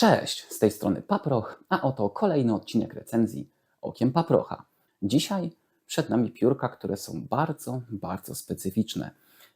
Cześć, z tej strony Paproch, a oto kolejny odcinek recenzji Okiem Paprocha. Dzisiaj przed nami piórka, które są bardzo specyficzne.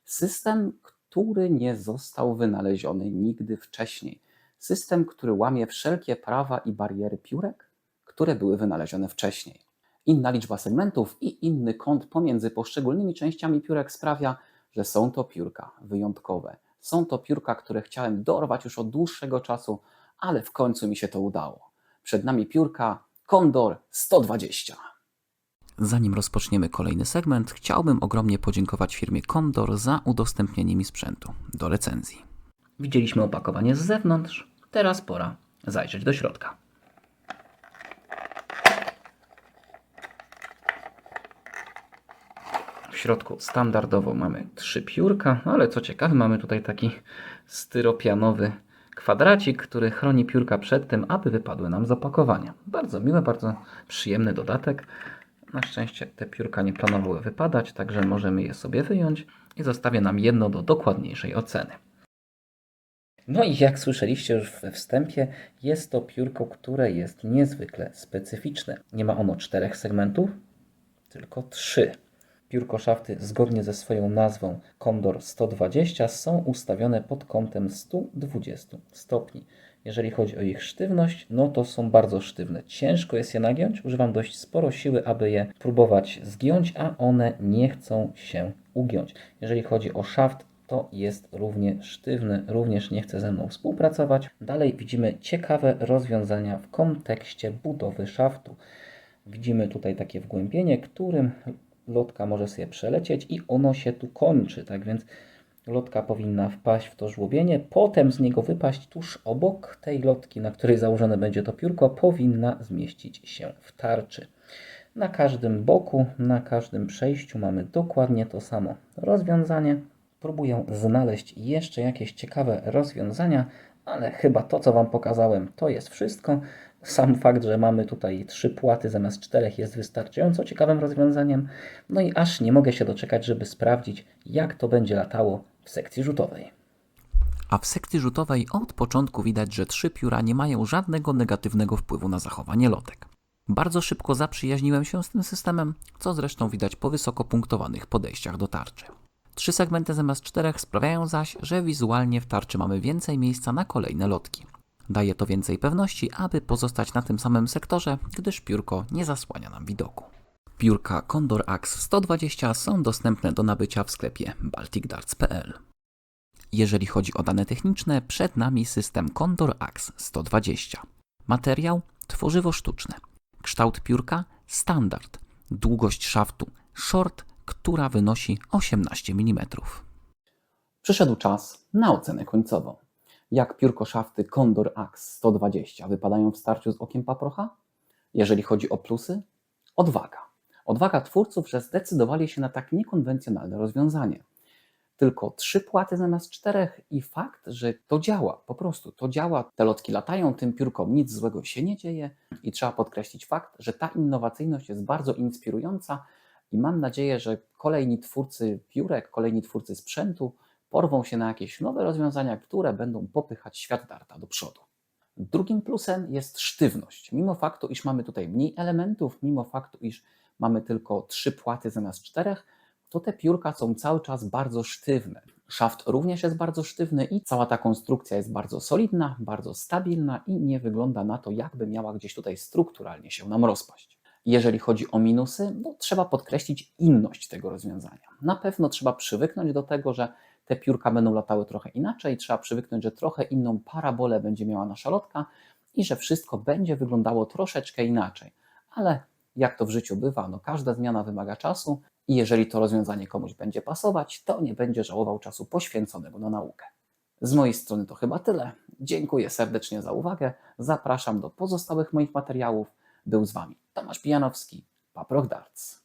System, który nie został wynaleziony nigdy wcześniej. System, który łamie wszelkie prawa i bariery piórek, które były wynalezione wcześniej. Inna liczba segmentów i inny kąt pomiędzy poszczególnymi częściami piórek sprawia, że są to piórka wyjątkowe. Są to piórka, które chciałem dorwać już od dłuższego czasu, ale w końcu mi się to udało. Przed nami piórka Condor 120. Zanim rozpoczniemy kolejny segment, chciałbym ogromnie podziękować firmie Condor za udostępnienie mi sprzętu do recenzji. Widzieliśmy opakowanie z zewnątrz, teraz pora zajrzeć do środka. W środku standardowo mamy 3 piórka, ale co ciekawe, mamy tutaj taki styropianowy kwadracik, który chroni piórka przed tym, aby wypadły nam z opakowania. Bardzo miły, bardzo przyjemny dodatek. Na szczęście te piórka nie planowały wypadać, także możemy je sobie wyjąć i zostawię nam jedno do dokładniejszej oceny. No i jak słyszeliście już we wstępie, jest to piórko, które jest niezwykle specyficzne. Nie ma ono 4 segmentów, tylko 3. Piórko szafty zgodnie ze swoją nazwą Condor 120 są ustawione pod kątem 120 stopni. Jeżeli chodzi o ich sztywność, no to są bardzo sztywne. Ciężko jest je nagiąć, używam dość sporo siły, aby je próbować zgiąć, a one nie chcą się ugiąć. Jeżeli chodzi o szaft, to jest równie sztywny, również nie chce ze mną współpracować. Dalej widzimy ciekawe rozwiązania w kontekście budowy szaftu. Widzimy tutaj takie wgłębienie, którym lotka może sobie przelecieć i ono się tu kończy. Tak więc lotka powinna wpaść w to żłobienie, potem z niego wypaść tuż obok tej lotki, na której założone będzie to piórko, powinna zmieścić się w tarczy. Na każdym boku, na każdym przejściu mamy dokładnie to samo rozwiązanie. Próbuję znaleźć jeszcze jakieś ciekawe rozwiązania, ale chyba to, co Wam pokazałem, to jest wszystko. Sam fakt, że mamy tutaj 3 płaty zamiast 4 jest wystarczająco ciekawym rozwiązaniem. No i aż nie mogę się doczekać, żeby sprawdzić, jak to będzie latało w sekcji rzutowej. A w sekcji rzutowej od początku widać, że 3 pióra nie mają żadnego negatywnego wpływu na zachowanie lotek. Bardzo szybko zaprzyjaźniłem się z tym systemem, co zresztą widać po wysoko punktowanych podejściach do tarczy. 3 segmenty zamiast 4 sprawiają zaś, że wizualnie w tarczy mamy więcej miejsca na kolejne lotki. Daje to więcej pewności, aby pozostać na tym samym sektorze, gdyż piórko nie zasłania nam widoku. Piórka Condor Axe 120 są dostępne do nabycia w sklepie balticdarts.pl. Jeżeli chodzi o dane techniczne, przed nami system Condor Axe 120. Materiał tworzywo sztuczne. Kształt piórka standard. Długość szaftu short, która wynosi 18 mm. Przyszedł czas na ocenę końcową. Jak piórko szafty Condor Axe 120 wypadają w starciu z Okiem Paprocha? Jeżeli chodzi o plusy, odwaga. Odwaga twórców, że zdecydowali się na tak niekonwencjonalne rozwiązanie. Tylko 3 płaty zamiast 4 i fakt, że to działa, po prostu to działa. Te lotki latają, tym piórkom nic złego się nie dzieje i trzeba podkreślić fakt, że ta innowacyjność jest bardzo inspirująca i mam nadzieję, że kolejni twórcy piórek, kolejni twórcy sprzętu porwą się na jakieś nowe rozwiązania, które będą popychać świat darta do przodu. Drugim plusem jest sztywność. Mimo faktu, iż mamy tutaj mniej elementów, mimo faktu, iż mamy tylko 3 płaty zamiast 4, to te piórka są cały czas bardzo sztywne. Szaft również jest bardzo sztywny i cała ta konstrukcja jest bardzo solidna, bardzo stabilna i nie wygląda na to, jakby miała gdzieś tutaj strukturalnie się nam rozpaść. Jeżeli chodzi o minusy, no trzeba podkreślić inność tego rozwiązania. Na pewno trzeba przywyknąć do tego, że te piórka będą latały trochę inaczej, trzeba przywyknąć, że trochę inną parabolę będzie miała nasza lotka i że wszystko będzie wyglądało troszeczkę inaczej. Ale jak to w życiu bywa, no każda zmiana wymaga czasu i jeżeli to rozwiązanie komuś będzie pasować, to nie będzie żałował czasu poświęconego na naukę. Z mojej strony to chyba tyle. Dziękuję serdecznie za uwagę. Zapraszam do pozostałych moich materiałów. Był z Wami Tomasz Pijanowski, Paproch Darts.